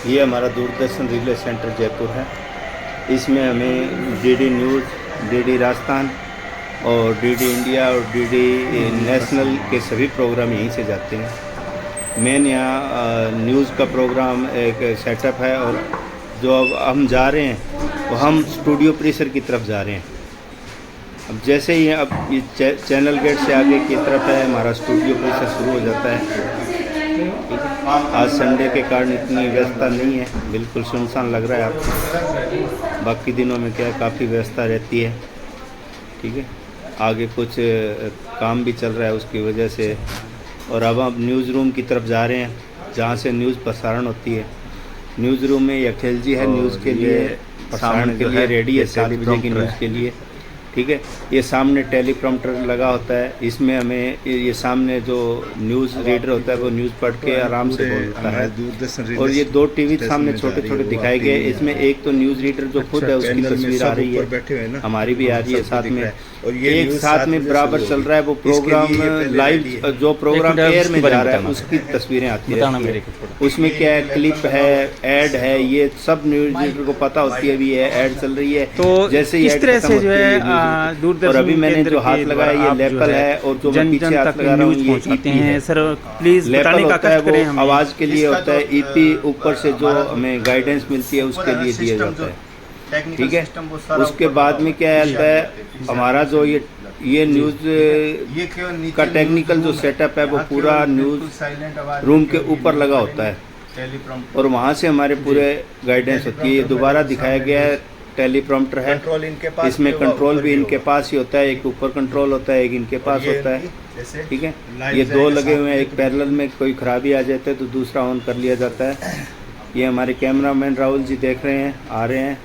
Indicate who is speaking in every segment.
Speaker 1: ये हमारा Doordarshan relay centre Jaipur है। इसमें हमें डीडी न्यूज़, डीडी राजस्थान और डीडी इंडिया और डीडी नेशनल के सभी प्रोग्राम यहीं से जाते हैं। मेन यहाँ न्यूज़ का प्रोग्राम एक सेटअप है, और जो अब हम जा रहे हैं वो हम स्टूडियो परिसर की तरफ जा रहे हैं। अब जैसे ही अब ये चैनल गेट से आगे की तरफ है हमारा स्टूडियो परिसर शुरू हो जाता है। आज संडे के कारण इतनी व्यस्तता नहीं है, बिल्कुल सुनसान लग रहा है आपको। बाकी दिनों में क्या काफ़ी व्यस्तता रहती है। ठीक है, आगे कुछ काम भी चल रहा है उसकी वजह से। और अब हम न्यूज़ रूम की तरफ जा रहे हैं जहाँ से न्यूज़ प्रसारण होती है। न्यूज़ रूम में अखिल जी है न्यूज़ के लिए प्रसारण के लिए रेडी है 7 बजे की न्यूज़ के लिए। ठीक है, ये सामने टेलीप्रॉम्प्टर लगा होता है। इसमें हमें ये सामने जो न्यूज़ रीडर होता है वो न्यूज़ पढ़ के आराम से बोलता है। और ये 2 टीवी सामने छोटे छोटे दिखाए गए। इसमें एक तो न्यूज़ रीडर जो खुद है उसकी तस्वीर आ रही है, हमारी भी आ रही है साथ में। और ये एक साथ में बराबर चल रहा है वो प्रोग्राम लाइव, जो प्रोग्राम एयर में जा रहा है उसकी तस्वीरें आती है। उसमें क्या है, क्लिप है, ऐड है, ये सब न्यूज़ रीडर को पता होती है भी है ऐड चल रही है।
Speaker 2: तो
Speaker 1: जैसे ही
Speaker 2: इस तरह से जो है
Speaker 1: और अभी मैंने जो हाथ लगाया ये लेपल है, और जो मैं पीछे हाथ लगा रहा हूँ ये ईपी है।
Speaker 2: सर प्लीज
Speaker 1: लेपल
Speaker 2: बताने का
Speaker 1: होता है
Speaker 2: कष्ट करें
Speaker 1: वो
Speaker 2: हमें।
Speaker 1: आवाज़ के लिए होता है, ईपी ऊपर से जो हमें गाइडेंस मिलती है उसके लिए दिया जाता है। ठीक है, उसके बाद में क्या आता है हमारा जो ये न्यूज़ का टेक्निकल जो सेटअप है वो पूरा न्यूज़ रूम के ऊपर लगा होता है, और वहाँ से हमारे पूरे गाइडेंस होती है। ये दोबारा दिखाया गया है टेलीप्रॉम्प्टर है, इसमें कंट्रोल भी इनके पास ही होता है। एक ऊपर कंट्रोल होता है, एक इनके पास होता है। ठीक है, ये 2 लगे हुए हैं, एक पैरेलल में कोई खराबी आ जाता है तो दूसरा ऑन कर लिया जाता है। ये हमारे कैमरामैन राहुल जी देख रहे हैं, आ रहे हैं।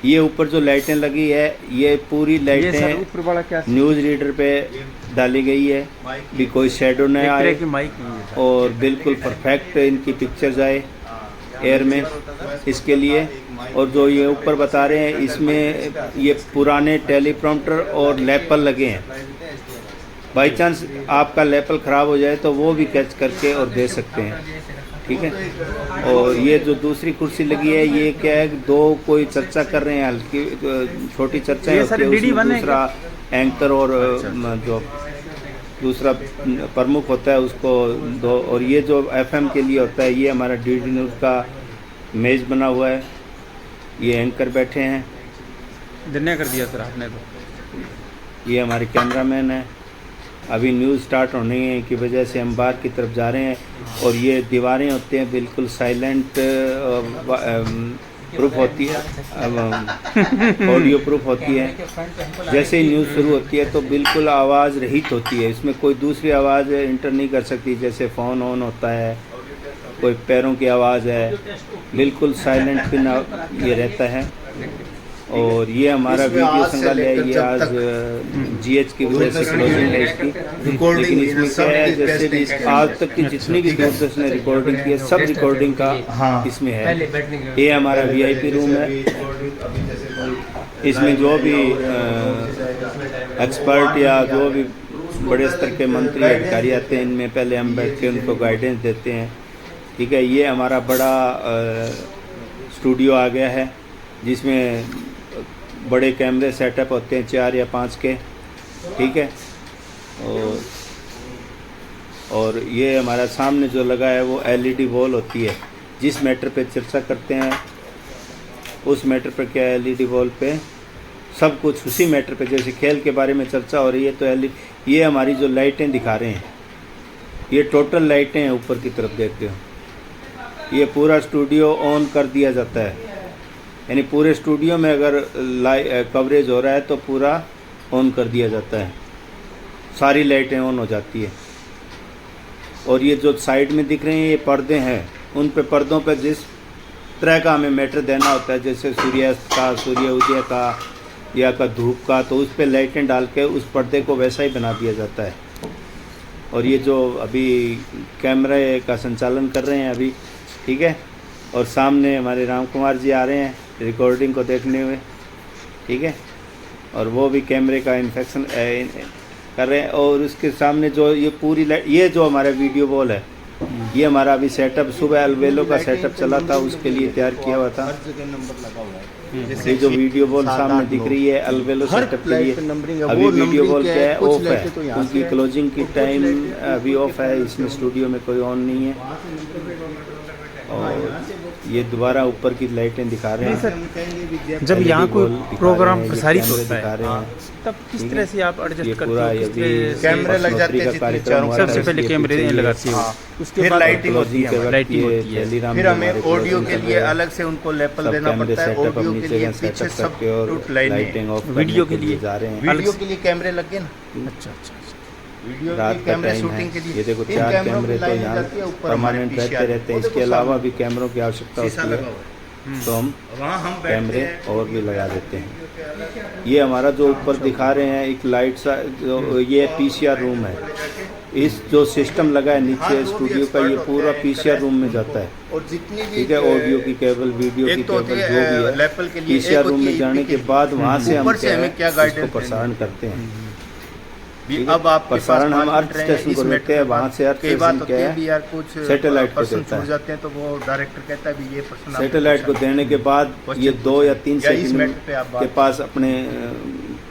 Speaker 1: ये ऊपर जो लाइटें लगी है ये पूरी लाइटें न्यूज़ रीडर पे डाली गई है भी कोई शेडो न आए और बिल्कुल परफेक्ट इनकी पिक्चर्स आए एयर में, इसके लिए। और जो ये ऊपर बता रहे हैं इसमें ये पुराने टेलीप्रॉम्प्टर और लेपल लगे हैं। बाई चांस आपका लेपल ख़राब हो जाए तो वो भी कैच करके और दे सकते हैं। ठीक है, और ये जो दूसरी कुर्सी लगी है ये क्या है, 2 कोई चर्चा कर रहे हैं, हल्की छोटी चर्चा होती है, उसमें दूसरा एंकर और जो दूसरा प्रमुख होता है उसको 2। और ये जो एफएम के लिए होता है ये हमारा डीडी न्यूज़ का मेज बना हुआ है, ये एंकर बैठे हैं।
Speaker 2: धन्य कर दिया सर आपने तो।
Speaker 1: ये हमारे कैमरामैन है। अभी न्यूज़ स्टार्ट होने की वजह से हम बाहर की तरफ जा रहे हैं, और ये दीवारें होते हैं बिल्कुल साइलेंट प्रूफ होती है, ऑडियो प्रूफ होती है। जैसे ही न्यूज़ शुरू होती है तो बिल्कुल आवाज़ रहित होती है, इसमें कोई दूसरी आवाज़ इंटर नहीं कर सकती। जैसे फ़ोन ऑन होता है, कोई पैरों की आवाज़ है, बिल्कुल साइलेंट पिन ये रहता है। और ये हमारा वीडियो संग्रहालय है, ये आज जीएच की वजह से क्लोजिंग है इसकी, लेकिन इसमें क्या है जैसे भी आज तक की जितनी भी दूरदर्शन ने रिकॉर्डिंग की है सब रिकॉर्डिंग का इसमें है। ये हमारा वीआईपी रूम है, इसमें जो भी एक्सपर्ट या जो भी बड़े स्तर के मंत्री अधिकारी आते हैं इनमें पहले हम बैठ के उनको गाइडेंस देते हैं। ठीक है, ये हमारा बड़ा स्टूडियो आ गया है जिसमें बड़े कैमरे सेटअप होते हैं 4 या 5 के। ठीक है, और ये हमारा सामने जो लगा है वो एलईडी वॉल होती है। जिस मैटर पे चर्चा करते हैं उस मैटर पे क्या एलईडी वॉल पे सब कुछ उसी मैटर पे, जैसे खेल के बारे में चर्चा हो रही है तो एलईडी, ये हमारी जो लाइटें दिखा रहे हैं ये टोटल लाइटें हैं ऊपर की तरफ देखते हो। ये पूरा स्टूडियो ऑन कर दिया जाता है, यानी पूरे स्टूडियो में अगर कवरेज हो रहा है तो पूरा ऑन कर दिया जाता है, सारी लाइटें ऑन हो जाती है। और ये जो साइड में दिख रहे हैं ये पर्दे हैं, उन पे पर्दों पे जिस तरह का हमें मैटर देना होता है, जैसे सूर्यास्त का, सूर्य उदय का या का धूप का, तो उस पे लाइटें डाल के उस पर्दे को वैसा ही बना दिया जाता है। और ये जो अभी कैमरे का संचालन कर रहे हैं अभी, ठीक है, और सामने हमारे राम कुमार जी आ रहे हैं रिकॉर्डिंग को देखने हुए। ठीक है, और वो भी कैमरे का इन्फेक्शन कर रहे हैं। और उसके सामने जो ये पूरी लाइट, ये जो हमारा वीडियो वॉल है ये हमारा अभी सेटअप सुबह अलवेलो का सेटअप चला था, उसके लिए तैयार किया हुआ था। ये जो वीडियो बॉल सामने दिख रही है अलवेलो सेटअप के लिए, अभी वीडियो बॉल क्या है ऑफ है, क्योंकि क्लोजिंग की टाइम अभी ऑफ है, इसमें स्टूडियो में कोई ऑन नहीं है। और ये दोबारा ऊपर की लाइटें दिखा रहे हैं।
Speaker 2: जब यहाँ कोई प्रोग्राम प्रसारित होता
Speaker 1: है
Speaker 2: है तब किस तरह से आप एडजस्ट करते
Speaker 1: पूरा
Speaker 2: हो?
Speaker 1: ये
Speaker 2: किस तरह से-
Speaker 3: कैमरे लग जाते हैं जितने चारों,
Speaker 2: सबसे पहले कैमरे लगाते हो, उसके बाद
Speaker 3: लाइटिंग होती है,
Speaker 2: लाइटिंग होती है,
Speaker 3: फिर हमें ऑडियो के लिए अलग से उनको लेपल देना पड़ता है। ऑडियो के लिए पीछे सब टूट लाइटिंग,
Speaker 2: वीडियो के लिए
Speaker 1: जा रहे हैं।
Speaker 3: वीडियो के लिए कैमरे लगे ना।
Speaker 2: अच्छा अच्छा अच्छा।
Speaker 3: वीडियो
Speaker 1: रात
Speaker 3: के
Speaker 1: का
Speaker 3: कैमरे
Speaker 1: टाइम
Speaker 3: शूटिंग के
Speaker 1: है,
Speaker 3: लिए
Speaker 1: ये देखो
Speaker 3: इन
Speaker 1: 4
Speaker 3: कैमरों
Speaker 1: कैमरे
Speaker 3: की
Speaker 1: तो
Speaker 3: लाइन
Speaker 1: यहाँ
Speaker 3: जाती है ऊपर
Speaker 1: परमानेंट
Speaker 3: हमारे
Speaker 1: रहते रहते हैं।
Speaker 3: पीछे
Speaker 1: इसके अलावा भी कैमरों की आवश्यकता
Speaker 3: शीशा
Speaker 1: होती
Speaker 3: लगा
Speaker 1: है,
Speaker 3: हुआ है।
Speaker 1: तो हम
Speaker 3: वहाँ हम बैठते
Speaker 1: कैमरे
Speaker 3: हैं।
Speaker 1: और भी लगा देते हैं। ये हमारा जो ऊपर दिखा रहे हैं एक लाइट सा, जो ये पीसीआर रूम है। इस जो सिस्टम लगा है नीचे स्टूडियो का, ये पूरा पीसीआर रूम में जाता है।
Speaker 3: और जितनी भी
Speaker 1: ठीक है, ऑडियो की केबल, वीडियो की
Speaker 3: एक तो
Speaker 1: केबल,
Speaker 3: होती
Speaker 1: जो
Speaker 3: है
Speaker 1: भी है
Speaker 3: लेपल के लिए,
Speaker 1: पीसीआर
Speaker 3: एक
Speaker 1: रूम
Speaker 3: होती
Speaker 1: में
Speaker 3: है
Speaker 1: जाने
Speaker 3: EP
Speaker 1: के बाद वहाँ से हम
Speaker 3: ऊपर से हमें क्या
Speaker 1: इसको
Speaker 3: गाइडेंस
Speaker 1: प्रसारण करते हैं।
Speaker 3: भी। अब आपके
Speaker 1: प्रसारण
Speaker 3: पास
Speaker 1: हम अर्थ स्टेशन को देते हैं, वहाँ से अर्थ
Speaker 3: कई बात
Speaker 1: स्टेशन
Speaker 3: होती
Speaker 1: क्या
Speaker 3: है भी
Speaker 1: है
Speaker 3: यार कुछ
Speaker 1: सैटेलाइट को
Speaker 3: पर्सन
Speaker 1: देता
Speaker 3: छूट
Speaker 1: है।
Speaker 3: जाते हैं तो वो डायरेक्टर कहता है भी ये पर्सन
Speaker 1: सैटेलाइट को देने के बाद ये 2 या 3
Speaker 3: या इस
Speaker 1: सेकंड
Speaker 3: मैटर पे आप बात
Speaker 1: के पास अपने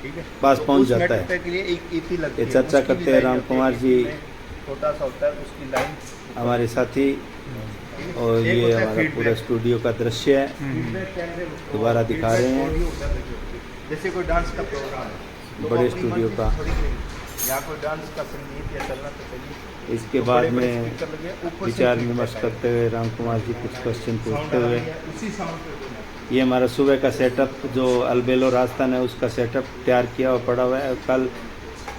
Speaker 3: ठीक है
Speaker 1: पास
Speaker 3: तो
Speaker 1: पहुंच
Speaker 3: उस
Speaker 1: जाता
Speaker 3: मैटर
Speaker 1: है।
Speaker 3: के लिए एक EP लगती
Speaker 1: ये
Speaker 3: है,
Speaker 1: चर्चा
Speaker 3: उसकी
Speaker 1: करते
Speaker 3: भी
Speaker 1: हैं
Speaker 3: लाइन
Speaker 1: राम
Speaker 3: होती है,
Speaker 1: कुमार जी,
Speaker 3: छोटा सा होता है उसकी लाइन।
Speaker 1: हमारे साथी। और
Speaker 3: एक
Speaker 1: ये
Speaker 3: होता है
Speaker 1: हमारा
Speaker 3: feedback।
Speaker 1: पूरा स्टूडियो का दृश्य है,
Speaker 3: फीडबैक कैमरे होते हैं।
Speaker 1: दोबारा दिखा रहे हैं।
Speaker 3: ऑडियो होता है, जैसे कोई डांस का प्रोग्राम है तो
Speaker 1: बड़े
Speaker 3: वो अपनी
Speaker 1: स्टूडियो
Speaker 3: मर्जी
Speaker 1: का।
Speaker 3: से थोड़ी करेंगे। यहाँ कोई डांस का संगीत या चलना तो चाहिए।
Speaker 1: इसके
Speaker 3: तो
Speaker 1: बाद
Speaker 3: बड़े-बड़े
Speaker 1: में
Speaker 3: स्पीकर लगे, ऊपर से
Speaker 1: विचार
Speaker 3: feedback
Speaker 1: विमर्श
Speaker 3: आएगा।
Speaker 1: करते हुए राम कुमार जी कुछ क्वेश्चन
Speaker 3: साउंड
Speaker 1: पूछते
Speaker 3: आ
Speaker 1: हुए,
Speaker 3: रही है, उसी साउंड पे बोलना।
Speaker 1: ये हमारा सुबह का सेटअप जो अलबेलो राजस्थान है उसका सेटअप तैयार किया और पड़ा हुआ है। कल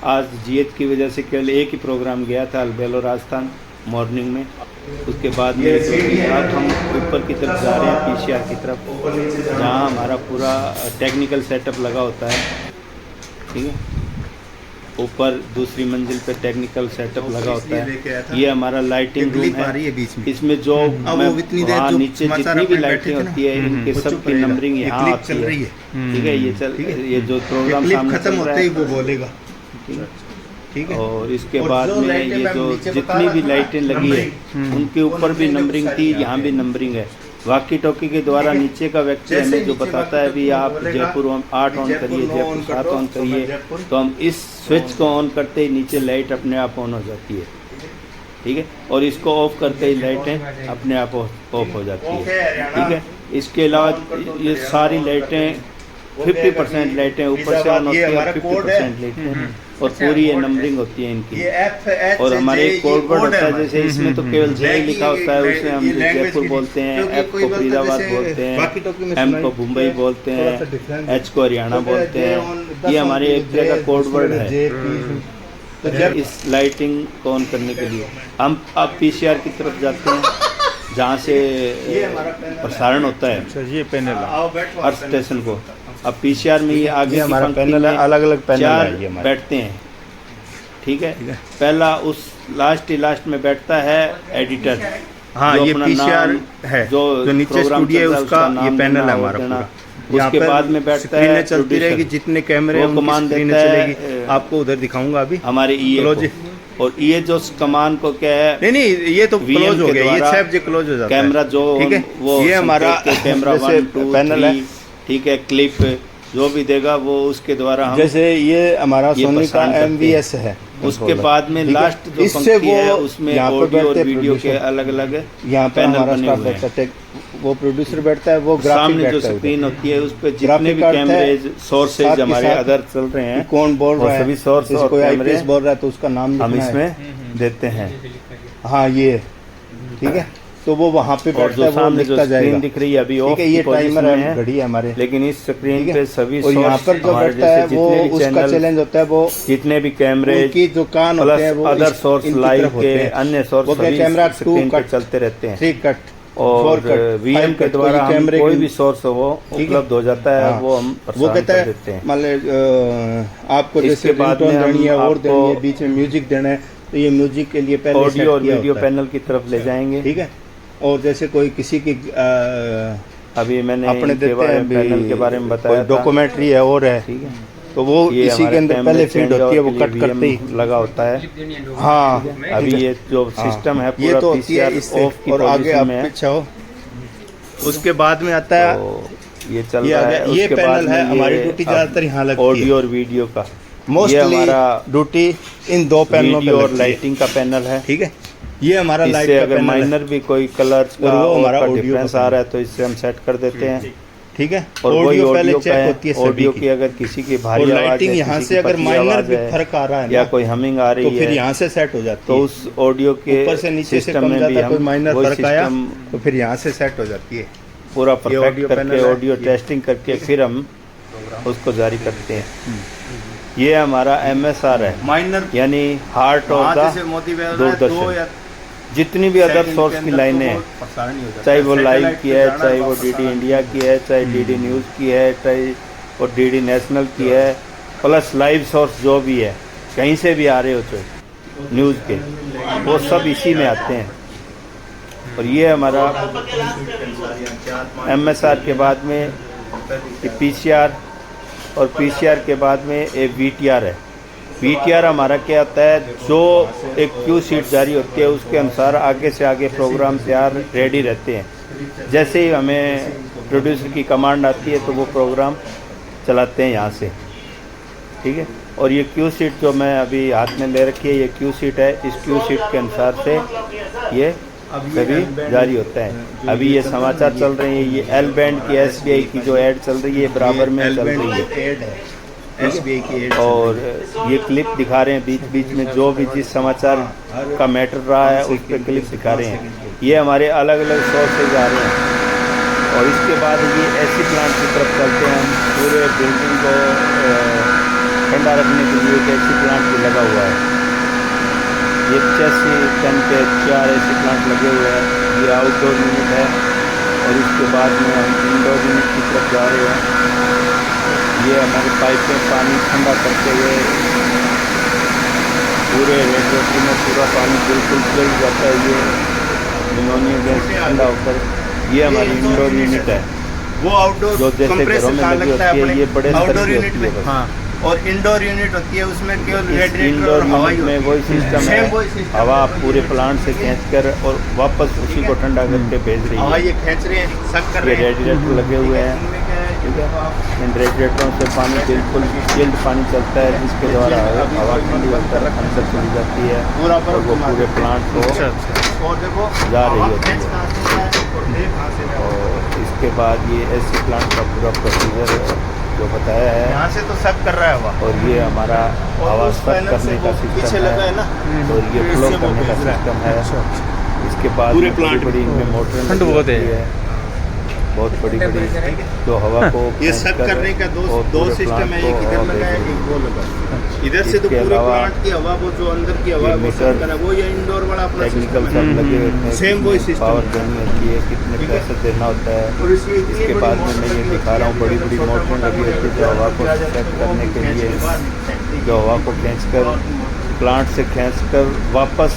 Speaker 1: आज जीएत की वजह से केवल एक ही प्रोग्राम गया था अलबेलो राजस्थान मॉर्निंग में। उसके बाद में अब हम ऊपर की तरफ जा रहे हैं पीसीआर की तरफ, जहाँ हमारा पूरा टेक्निकल सेटअप लगा होता है। ठीक है, ऊपर दूसरी मंजिल पे टेक्निकल सेटअप लगा होता है। ये हमारा लाइटिंग रूम है,
Speaker 3: बीच में
Speaker 1: इसमें जो
Speaker 3: अब वो इतनी देर
Speaker 1: वहाँ
Speaker 3: जो
Speaker 1: नीचे
Speaker 3: समाचार
Speaker 1: जितनी भी
Speaker 3: अपने
Speaker 1: लाइटें
Speaker 3: बैठे थे ना,
Speaker 1: होती है इनके
Speaker 3: वो चुप
Speaker 1: सबकी
Speaker 3: रहेगा।
Speaker 1: नंबरिंग
Speaker 3: ये
Speaker 1: यहाँ
Speaker 3: क्लिप
Speaker 1: आती
Speaker 3: चल रही
Speaker 1: है।
Speaker 3: है।
Speaker 1: ठीक है, ये जो प्रोग्राम
Speaker 3: क्लिप
Speaker 1: सामने
Speaker 3: खत्म
Speaker 1: चल रहा
Speaker 3: होते ही
Speaker 1: है,
Speaker 3: वो बोलेगा।
Speaker 1: ठीक है।
Speaker 3: ठीक है।
Speaker 1: और इसके
Speaker 3: और
Speaker 1: बाद
Speaker 3: जो
Speaker 1: में
Speaker 3: लाइटें
Speaker 1: ये
Speaker 3: मैं
Speaker 1: जो
Speaker 3: नीचे बता
Speaker 1: जितनी
Speaker 3: रहा
Speaker 1: भी
Speaker 3: था ना,
Speaker 1: लाइटें लगी है उनके ऊपर भी नंबरिंग थी, यहाँ भी नंबरिंग है। वाकी टॉकी के द्वारा नीचे का व्यक्ति
Speaker 3: जैसे
Speaker 1: हमें जो
Speaker 3: नीचे
Speaker 1: बताता है भी आप
Speaker 3: बोलेगा,
Speaker 1: जयपुर 8 ऑन
Speaker 3: जयपुर
Speaker 1: करिए,
Speaker 3: 9
Speaker 1: जयपुर
Speaker 3: ऑन
Speaker 1: 7
Speaker 3: करो,
Speaker 1: ऑन
Speaker 3: तो मैं
Speaker 1: करिए,
Speaker 3: जयपुर
Speaker 1: तो हम इस स्विच को ऑन करते ही नीचे लाइट अपने आप ऑन हो जाती है। ठीक है, और इसको ऑफ करते ही लाइटें अपने आप ऑफ हो जाती है। ठीक है, इसके अलावा ये सारी लाइटें 50% लाइटें ऊपर से ऑन होती है और 50% लाइटें, और पूरी ये नंबरिंग होती है इनकी। और हमारे एक कोड वर्ड होता है, जैसे इसमें तो केवल जे लिखा होता है, उसे हम जयपुर बोलते हैं, एफ को फरीदाबाद बोलते हैं, एम को मुंबई बोलते हैं, एच को हरियाणा बोलते हैं। ये हमारे एक तरह का कोड वर्ड है। तो जब इस लाइटिंग को ऑन करने के लिए हम अब पीसीआर की तरफ जाते हैं, जहाँ से प्रसारण होता है
Speaker 2: अच्छा, ये पैनल है।
Speaker 1: अर्थ स्टेशन को। अब पीसीआर में ये आगे की
Speaker 3: हमारा
Speaker 1: पंक्ति
Speaker 3: पैनल है,
Speaker 1: में
Speaker 3: अलग-अलग पैनल
Speaker 1: चार
Speaker 3: है ये हमारे।
Speaker 1: बैठते हैं। ठीक है, पहला उस लास्ट में बैठता है एडिटर।
Speaker 3: हाँ,
Speaker 1: जो
Speaker 3: ये
Speaker 1: अपना
Speaker 3: पीसीआर
Speaker 1: नाम,
Speaker 3: है
Speaker 1: जो
Speaker 3: नीचे
Speaker 1: प्रोग्राम
Speaker 3: स्टूडियो है
Speaker 1: चल रहा
Speaker 3: उसका
Speaker 1: नाम
Speaker 3: ये पैनल
Speaker 1: देना
Speaker 3: है
Speaker 1: और
Speaker 3: हमारा
Speaker 1: देना।
Speaker 3: पूरा।
Speaker 1: उसके बाद में बैठता है
Speaker 3: स्क्रीनें चलती
Speaker 1: प्रोड्यूसर।
Speaker 3: रहेगी, जितने कैमरे
Speaker 1: वो
Speaker 3: हैं उनकी
Speaker 1: कमान
Speaker 3: स्क्रीनें
Speaker 1: देता
Speaker 3: चलेगी।
Speaker 1: है,
Speaker 3: आपको उधर दिखाऊंगा अभी
Speaker 1: हमारे ईए
Speaker 3: क्लोज।
Speaker 1: को। और ये जो कमान को क्या है,
Speaker 3: नहीं ये तो
Speaker 1: VM
Speaker 3: क्लोज हो
Speaker 1: के
Speaker 3: गया, ये
Speaker 1: द्वारा
Speaker 3: 6 क्लोज हो जाता है।
Speaker 1: कैमरा जो
Speaker 3: ठीक है,
Speaker 1: वो
Speaker 3: ये हमारा
Speaker 1: कैमरा
Speaker 3: जैसे
Speaker 1: 1 2
Speaker 3: पैनल है।
Speaker 1: 3, ठीक है, क्लिप जो भी देगा वो उसके द्वारा हम
Speaker 3: जैसे ये हमारा
Speaker 1: ये
Speaker 3: सोनी का
Speaker 1: प्रसारण करते
Speaker 3: MVS है।
Speaker 1: उसके बाद में
Speaker 3: ठीक है?
Speaker 1: लास्ट जो
Speaker 3: इससे
Speaker 1: पंक्ति है
Speaker 3: वो
Speaker 1: उसमें
Speaker 3: यहाँ पे
Speaker 1: ऑडियो और
Speaker 3: बैठते
Speaker 1: वीडियो के
Speaker 3: producer।
Speaker 1: अलग अलग
Speaker 3: यहाँ पे
Speaker 1: पैनल
Speaker 3: हमारा
Speaker 1: बने
Speaker 3: स्टाफ
Speaker 1: हुए हैं।
Speaker 3: बैठता है, वो प्रोड्यूसर बैठता है, वो ग्राफिक
Speaker 1: सामने जो
Speaker 3: बैठता है
Speaker 1: स्क्रीन
Speaker 3: उधर।
Speaker 1: होती है उस पर जितने
Speaker 3: ग्राफिक
Speaker 1: भी
Speaker 3: कार्ड है,
Speaker 1: कैमरे सोर्सेज
Speaker 3: साथ के
Speaker 1: हमारे
Speaker 3: साथ
Speaker 1: अदर चल रहे हैं,
Speaker 3: कौन बोल
Speaker 1: वो
Speaker 3: रहा है,
Speaker 1: सभी सोर्स
Speaker 3: जैसे
Speaker 1: और
Speaker 3: कोई
Speaker 1: कैमरे
Speaker 3: IPS बोल रहा है तो उसका नाम
Speaker 1: हम
Speaker 3: लिखना है।
Speaker 1: इसमें देते हैं।
Speaker 3: हाँ ये ठीक है, तो वो वहाँ पे
Speaker 1: और
Speaker 3: बैठता
Speaker 1: जो
Speaker 3: है, वो
Speaker 1: सामने जो
Speaker 3: लिखता जाएगा।
Speaker 1: स्क्रीन दिख रही है अभी
Speaker 3: ठीक
Speaker 1: ऑफ
Speaker 3: है,
Speaker 1: की
Speaker 3: ये
Speaker 1: पोजीशन
Speaker 3: टाइमर
Speaker 1: में
Speaker 3: है, घड़ी है हमारे।
Speaker 1: लेकिन इस स्क्रीन
Speaker 3: ठीक
Speaker 1: पे
Speaker 3: है?
Speaker 1: सभी
Speaker 3: और यहाँ पर जो
Speaker 1: हमारे
Speaker 3: बैठता
Speaker 1: जैसे
Speaker 3: है वो
Speaker 1: जितने भी
Speaker 3: उसका
Speaker 1: चैनल,
Speaker 3: चैलेंज होता है, वो
Speaker 1: जितने भी कैमरे
Speaker 3: उनकी जो कान होते हैं
Speaker 1: प्लस
Speaker 3: वो
Speaker 1: अदर
Speaker 3: इस-
Speaker 1: सोर्स
Speaker 3: इनकी
Speaker 1: लाइव
Speaker 3: तरफ होते
Speaker 1: के
Speaker 3: हैं।
Speaker 1: अन्य सोर्स
Speaker 3: वो क्या
Speaker 1: सभी
Speaker 3: कैमरा
Speaker 1: स्क्रीन
Speaker 3: 2
Speaker 1: पे
Speaker 3: कट,
Speaker 1: चलते रहते हैं।
Speaker 3: 3 कट
Speaker 1: और
Speaker 3: 4 कट,
Speaker 1: वीएम
Speaker 3: 5
Speaker 1: के
Speaker 3: कट,
Speaker 1: द्वारा हम
Speaker 3: कैमरे
Speaker 1: कोई
Speaker 3: की-
Speaker 1: भी सोर्स हो वो
Speaker 3: ठीक है?
Speaker 1: उपलब्ध हो जाता है,
Speaker 3: हाँ।
Speaker 1: वो हम
Speaker 3: वो
Speaker 1: प्रसारण
Speaker 3: कहता
Speaker 1: कर देते
Speaker 3: है
Speaker 1: हैं।
Speaker 3: मान लीजिए आपको जैसे
Speaker 1: इसके बाद
Speaker 3: रिंगटोन
Speaker 1: में हम
Speaker 3: देनी है और
Speaker 1: आपको
Speaker 3: देनी है, बीच में म्यूजिक देना है, तो ये म्यूजिक के लिए पहले सेट
Speaker 1: ऑडियो और
Speaker 3: किया
Speaker 1: वीडियो
Speaker 3: होता है।
Speaker 1: पैनल की तरफ ले जाएंगे।
Speaker 3: ठीक है, और जैसे कोई किसी की
Speaker 1: अभी मैंने
Speaker 3: अपने
Speaker 1: इनके
Speaker 3: देते
Speaker 1: बारे
Speaker 3: हैं
Speaker 1: में पैनल के बारे में बताया था।
Speaker 3: डॉक्यूमेंट्री है और है,
Speaker 1: ठीक है,
Speaker 3: तो वो
Speaker 1: ये
Speaker 3: इसी के
Speaker 1: हमारे
Speaker 3: अंदर
Speaker 1: कैमरे
Speaker 3: पहले फीड
Speaker 1: चेंज
Speaker 3: होती है,
Speaker 1: ओवर
Speaker 3: वो
Speaker 1: के लिए
Speaker 3: कट करते ही
Speaker 1: VM लगा होता है।
Speaker 3: हाँ
Speaker 1: अभी ये जो सिस्टम है
Speaker 3: ये
Speaker 1: पूरा
Speaker 3: तो होती है
Speaker 1: PCR
Speaker 3: इससे,
Speaker 1: ऑफ की
Speaker 3: और आगे
Speaker 1: पोजीशन
Speaker 3: आप
Speaker 1: में है।
Speaker 3: पीछे हो, उसके बाद में आता है
Speaker 1: तो ये चल
Speaker 3: ये
Speaker 1: रहा
Speaker 3: आ
Speaker 1: है।
Speaker 3: गया, ये
Speaker 1: उसके बाद
Speaker 3: पैनल
Speaker 1: में
Speaker 3: है,
Speaker 1: ये
Speaker 3: हमारी ड्यूटी ज़्यादातर यहाँ लगती है।
Speaker 1: ऑडियो और वीडियो का ये
Speaker 3: मोस्टली
Speaker 1: हमारा
Speaker 3: ड्यूटी इन दो पैनलों पे
Speaker 1: वीडियो और
Speaker 3: लगती है।
Speaker 1: लाइटिंग का पैनल है।
Speaker 3: ठीक है, ये हमारा लाइट
Speaker 1: इससे
Speaker 3: का
Speaker 1: अगर
Speaker 3: पैनल है,
Speaker 1: माइनर भी कोई कलर्स
Speaker 3: और
Speaker 1: का
Speaker 3: वो
Speaker 1: और
Speaker 3: हमारा
Speaker 1: का
Speaker 3: ऑडियो
Speaker 1: डिफरेंस
Speaker 3: का
Speaker 1: आ रहा है तो इससे हम सेट कर देते हैं।
Speaker 3: ठीक है।
Speaker 1: और वही
Speaker 3: ऑडियो पहले
Speaker 1: ऑडियो का
Speaker 3: चेक
Speaker 1: है,
Speaker 3: होती है सभी
Speaker 1: ऑडियो
Speaker 3: की,
Speaker 1: की अगर किसी की
Speaker 3: और
Speaker 1: भारी आवाज
Speaker 3: लाइटिंग
Speaker 1: है,
Speaker 3: यहाँ
Speaker 1: किसी
Speaker 3: से
Speaker 1: की
Speaker 3: अगर
Speaker 1: पतली
Speaker 3: माइनर
Speaker 1: आवाज
Speaker 3: भी
Speaker 1: है
Speaker 3: फर्क आ रहा है
Speaker 1: या
Speaker 3: ना,
Speaker 1: कोई हमिंग आ
Speaker 3: तो
Speaker 1: रही
Speaker 3: फिर
Speaker 1: है
Speaker 3: यहाँ से सेट हो जाती
Speaker 1: तो
Speaker 3: है।
Speaker 1: उस ऑडियो के
Speaker 3: ऊपर से नीचे से
Speaker 1: सिस्टम
Speaker 3: कम
Speaker 1: में भी
Speaker 3: जाता, कोई
Speaker 1: हम
Speaker 3: माइनर
Speaker 1: वही
Speaker 3: फर्क आया
Speaker 1: सिस्टम
Speaker 3: तो फिर यहाँ से सेट हो जाती है।
Speaker 1: पूरा
Speaker 3: ये
Speaker 1: परफेक्ट
Speaker 3: ऑडियो
Speaker 1: करके
Speaker 3: पैनल है,
Speaker 1: ऑडियो टेस्टिंग करके फिर हम उसको जारी करते हैं। ये हमारा MSR है,
Speaker 3: माइनर
Speaker 1: यानी हार्ट ऑफ द दूरदर्शन। जितनी भी अदर सोर्स की लाइनें हैं, चाहे वो लाइव की है, चाहे वो DD इंडिया की है, चाहे DD न्यूज़ की है, चाहे वो DD नेशनल की है, प्लस लाइव सोर्स जो भी है, कहीं से भी आ रहे हो चाहे न्यूज़ के, वो सब इसी में आते हैं। और ये हमारा MSR के बाद में ये PCR, और PCR के बाद में एक VTR है। VTR हमारा क्या होता है, जो एक क्यू सीट जारी होती है उसके अनुसार आगे से आगे प्रोग्राम तैयार रेडी रहते हैं। जैसे ही हमें प्रोड्यूसर की कमांड आती है तो वो प्रोग्राम चलाते हैं यहाँ से। ठीक है। और ये क्यू सीट जो मैं अभी हाथ में ले रखी है, ये क्यू सीट है। इस क्यू सीट के अनुसार से ये सभी जारी होता है। अभी ये समाचार चल रहे हैं, ये एल बैंड की SBI की जो ऐड चल रही है बराबर में चल रही है,
Speaker 3: SBI की एड,
Speaker 1: और ये क्लिप दिखा रहे हैं बीच बीच में, जो भी जिस समाचार का मैटर रहा है उस पर क्लिप दिखा रहे हैं। ये हमारे अलग अलग सोर्स से जा रहे हैं। और इसके बाद ये ऐसी प्लांट की तरफ चलते हैं। हम पूरे बिल्डिंग को ठंडा रखने के लिए एक ऐसी प्लांट भी लगा हुआ है। ये 86 टन पे 4 ऐसे प्लांट लगे हुए हैं। ये आउटडोर यूनिट है। और इसके बाद में हम इंडोर यूनिट की तरफ जा रहे हैं। ये हमारे पाइप में पानी ठंडा करते हुए पूरे रेडिएटर में पूरा पानी बिल्कुल जल जाता है। ये निमोनिया गैस ठंडा होकर ये हमारी इंडोर यूनिट है।
Speaker 3: वो आउटडोर
Speaker 1: जो जैसे
Speaker 3: कंप्रेसर
Speaker 1: घरों में
Speaker 3: कहाँ
Speaker 1: लगी
Speaker 3: लगता है
Speaker 1: होती है,
Speaker 3: अपने
Speaker 1: ये बड़े स्तर
Speaker 3: आउटडोर
Speaker 1: की
Speaker 3: यूनिट
Speaker 1: होती है
Speaker 3: में।
Speaker 1: बस।
Speaker 3: हाँ, और इंडोर यूनिट होती है, उसमें केवल रेडिएटर
Speaker 1: इंडोर
Speaker 3: और हवा ही
Speaker 1: यूनिट में
Speaker 3: होती
Speaker 1: वही सिस्टम
Speaker 3: Same
Speaker 1: है,
Speaker 3: वही system
Speaker 1: हवा
Speaker 3: है।
Speaker 1: पूरे प्लांट से खींचकर और वापस उसी को ठंडा करके भेज रही
Speaker 3: हवा
Speaker 1: है।
Speaker 3: ये खींच रहे हैं, सक कर
Speaker 1: ये
Speaker 3: रहे हैं।
Speaker 1: रेडिएटर लगे हुए हैं।
Speaker 3: इनमें क्या है,
Speaker 1: ठीक है। इन रेडिएटरों से पानी बिल्कुल चिल्ड पानी चलता है, जिसके द्वारा हवा ठंडी होकर अंदर चली जाती है
Speaker 3: पूरा
Speaker 1: और वो पूरे प्लांट को
Speaker 3: और देखो
Speaker 1: जा रही
Speaker 3: हवा
Speaker 1: होती
Speaker 3: खींच
Speaker 1: है।
Speaker 3: कहाँ से रहा है और ले कहाँ से रहा है।
Speaker 1: और इसके बाद ये ऐसी प्लांट का पूरा प्रोसीजर जो बताया है,
Speaker 3: यहाँ से तो सक कर रहा है हवा,
Speaker 1: और ये हमारा हवा
Speaker 3: उस
Speaker 1: सक
Speaker 3: पैनल
Speaker 1: करने
Speaker 3: से
Speaker 1: का
Speaker 3: वो पीछे
Speaker 1: सिस्टम
Speaker 3: लगा है
Speaker 1: है,
Speaker 3: ना,
Speaker 1: और ये फ्लो
Speaker 3: इससे वो
Speaker 1: करने का
Speaker 3: भेज रहा है।
Speaker 1: सिस्टम है। इसके बाद
Speaker 3: पूरे
Speaker 1: में
Speaker 3: प्लांट
Speaker 1: बड़ी इनमें मोटर
Speaker 2: ठंड बहुत है।
Speaker 1: बहुत बड़ी बड़ी जो हवा को
Speaker 3: ये
Speaker 1: खींच
Speaker 3: सक
Speaker 1: कर
Speaker 3: करने का दो
Speaker 1: और
Speaker 3: दो
Speaker 1: पूरे
Speaker 3: सिस्टम है,
Speaker 1: प्लांट
Speaker 3: एक
Speaker 1: को
Speaker 3: इधर
Speaker 1: हवा
Speaker 3: लगा है,
Speaker 1: भेज
Speaker 3: एक वो लगा है। इधर से तो
Speaker 1: इसके
Speaker 3: पूरे
Speaker 1: अलावा
Speaker 3: प्लांट की हवा वो जो अंदर की हवा
Speaker 1: ये
Speaker 3: है, वो
Speaker 1: मीटर
Speaker 3: सक कर रहा है। वो ये इंडोर वाला अपना
Speaker 1: टेक्निकल
Speaker 3: सिस्टम
Speaker 1: सब
Speaker 3: है।
Speaker 1: लगे होते हैं,
Speaker 3: Same वही system
Speaker 1: पावर
Speaker 3: है।
Speaker 1: देनी होती है, कितने
Speaker 3: ठीक है।
Speaker 1: पैसे देना होता है।
Speaker 3: और इसकी इतनी
Speaker 1: इसके
Speaker 3: बड़ी
Speaker 1: बाद में
Speaker 3: मोटर
Speaker 1: मैं ये
Speaker 3: लगी
Speaker 1: दिखा रहा हूँ,
Speaker 3: होती
Speaker 1: बड़ी
Speaker 3: है,
Speaker 1: बड़ी
Speaker 3: छोटा
Speaker 1: मोटर
Speaker 3: मोटा
Speaker 1: लगी होती है जो हवा को सेट करने के लिए, जो हवा को खींचकर प्लांट से खींचकर वापस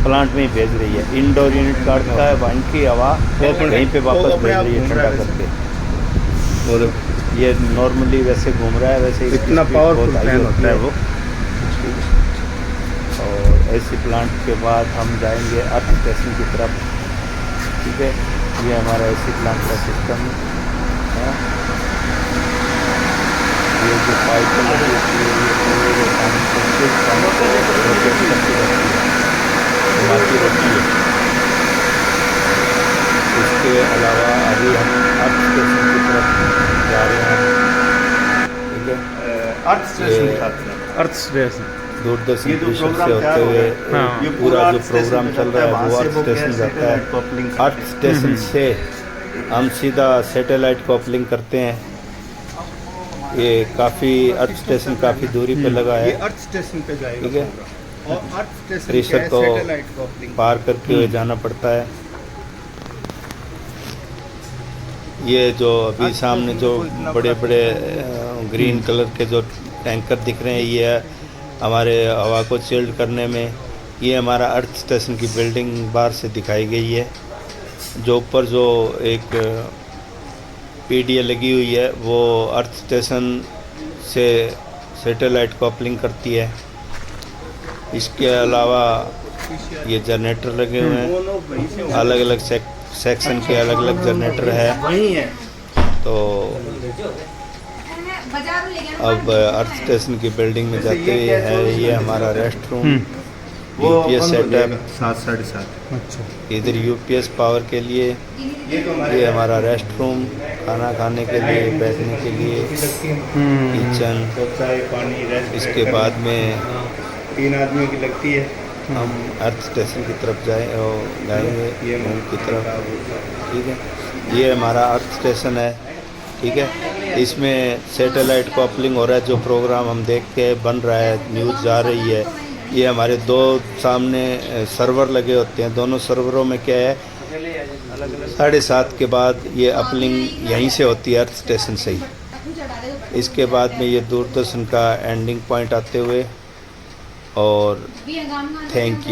Speaker 1: प्लांट में ही भेज रही है। इंडोर यूनिट काटता है, वहीं की हवा वहीं पे वापस भेज रही है ठंडा करके। ये नॉर्मली वैसे घूम रहा है, वैसे
Speaker 3: इतना पावरफुल फैन होता है वो।
Speaker 1: और ऐसी प्लांट के बाद हम जाएंगे अर्थ स्टेशन की तरफ। ठीक है। ये हमारा ऐसी प्लांट का सिस्टम है। ये जो पाइप लगी होती है, ये पूरे पानी को सिर्फ पानी को रोटेट करती रहती है, घुमाती रहती है। इसके अलावा अभी हम अर्थ स्टेशन की तरफ जा रहे हैं। ठीक है।
Speaker 3: Earth station
Speaker 2: earth station
Speaker 1: Doordarshan
Speaker 3: ये जो
Speaker 1: परिषद
Speaker 3: प्रोग्राम
Speaker 1: से होते
Speaker 3: तैयार हो
Speaker 1: हुए
Speaker 3: गया,
Speaker 2: हाँ।
Speaker 3: ये
Speaker 1: पूरा जो
Speaker 3: अर्थ
Speaker 1: प्रोग्राम
Speaker 3: स्टेशन
Speaker 1: चल रहा है
Speaker 3: वहाँ
Speaker 1: वो
Speaker 3: से
Speaker 1: अर्थ
Speaker 3: वो
Speaker 1: स्टेशन
Speaker 3: गैस
Speaker 1: जाता
Speaker 3: सैटेलाइट
Speaker 1: है।
Speaker 3: कॉपलिंग
Speaker 1: अर्थ स्टेशन से हम सीधा सैटेलाइट कॉपलिंग करते हैं। ये काफ़ी अर्थ स्टेशन काफ़ी दूरी पे लगा
Speaker 3: ये
Speaker 1: है।
Speaker 3: अर्थ स्टेशन पे जाएगा
Speaker 1: ठीक है।
Speaker 3: पूरा। और अर्थ स्टेशन
Speaker 1: परिषद
Speaker 3: क्या है,
Speaker 1: को
Speaker 3: सैटेलाइट कॉपलिंग।
Speaker 1: पार करके हुए जाना पड़ता है। ये जो अभी सामने जो बड़े बड़े ग्रीन कलर के जो टैंकर दिख रहे हैं, ये है हमारे हवा को चिल्ड करने में। ये हमारा अर्थ स्टेशन की बिल्डिंग बाहर से दिखाई गई है। जो ऊपर जो एक PDA लगी हुई है वो अर्थ स्टेशन से सैटेलाइट कॉपलिंग करती है। इसके अलावा ये जनरेटर लगे हुए हैं, अलग अलग सेक्शन के अलग अलग जनरेटर है। तो अब अर्थ स्टेशन की बिल्डिंग में जाते हुए है ये हमारा रेस्ट रूम, यूपीएस सेटअप
Speaker 3: 7-7:30।
Speaker 2: अच्छा।
Speaker 1: इधर यूपीएस पावर के लिए, ये हमारा रेस्ट रूम, खाना खाने के लिए, बैठने के लिए, किचन।
Speaker 3: चाय पानी रेस्ट।
Speaker 1: इसके बाद में
Speaker 3: 3 आदमियों की लगती है।
Speaker 1: हम अर्थ स्टेशन की तरफ जाएंगे मूल की तरफ। ठीक है, ये हमारा अर्थ स्टेशन है। ठीक है, इसमें सैटेलाइट कॉपलिंग हो रहा है, जो प्रोग्राम हम देख के बन रहा है, न्यूज़ जा रही है। ये हमारे 2 सामने सर्वर लगे होते हैं, दोनों सर्वरों में क्या है 7:30 के बाद ये अपलिंग यहीं से होती है, अर्थ स्टेशन से ही। इसके बाद में ये दूरदर्शन का एंडिंग पॉइंट आते हुए, और थैंक यू।